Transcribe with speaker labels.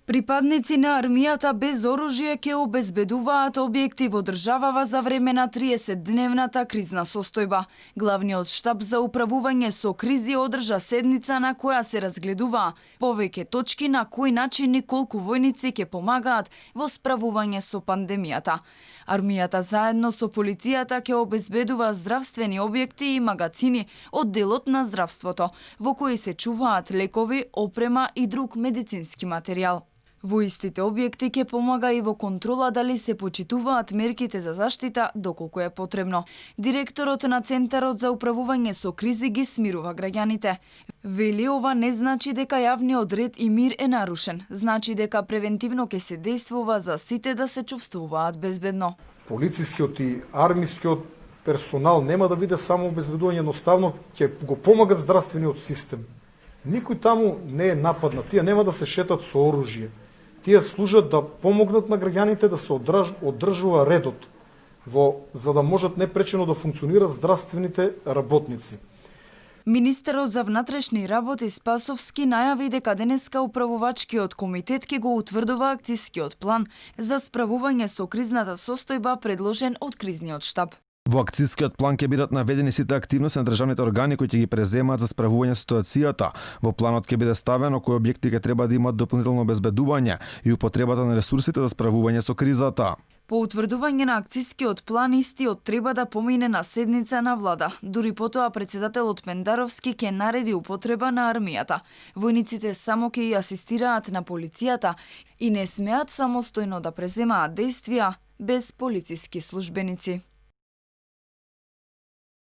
Speaker 1: Припадници на армијата без оружје ќе обезбедуваат објекти во државава за време на 30-дневната кризна состојба. Главниот штаб за управување со кризи одржа седница на која се разгледува повеќе точки на кој начин и колку војници ќе помагаат во справување со пандемијата. Армијата заедно со полицијата ќе обезбедува здравствени објекти и магазини од делот на здравството, во кои се чуваат лекови, опрема и друг медицински материјал. Во истите објекти ќе помага и во контрола дали се почитуваат мерките за заштита доколку е потребно. Директорот на Центарот за управување со кризи ги смирува граѓаните. Вели ова не значи дека јавниот ред и мир е нарушен, значи дека превентивно ќе се действува за сите да се чувствуваат безбедно.
Speaker 2: Полицискиот и армискиот персонал нема да биде само обезбедување, едноставно ќе го помагат здравствениот систем. Никој таму не е нападнат, тие нема да се шетат со оружје. Тие служат да помогнат на граѓаните да се одржува редот, за да можат непречено да функционират здравствените работници.
Speaker 1: Министерот за внатрешни работи Спасовски најави дека денеска управувачкиот комитет ќе го утврдува акцискиот план за справување со кризната состојба предложен од кризниот штаб.
Speaker 3: Во акцискиот план ќе бидат наведени сите активности на државните органи кои ќе ги преземаат за справување ситуацијата. Во планот ќе биде ставено кои објекти ќе треба да имат дополнително обезбедување и употребата на ресурсите за справување со кризата.
Speaker 1: По утврдување на акцискиот план, истиот треба да помине на седница на влада. Дури потоа председателот Пендаровски ќе нареди употреба на армијата. Војниците само ќе ја асистираат на полицијата и не смеат самостојно да преземаат действија без полициски службеници.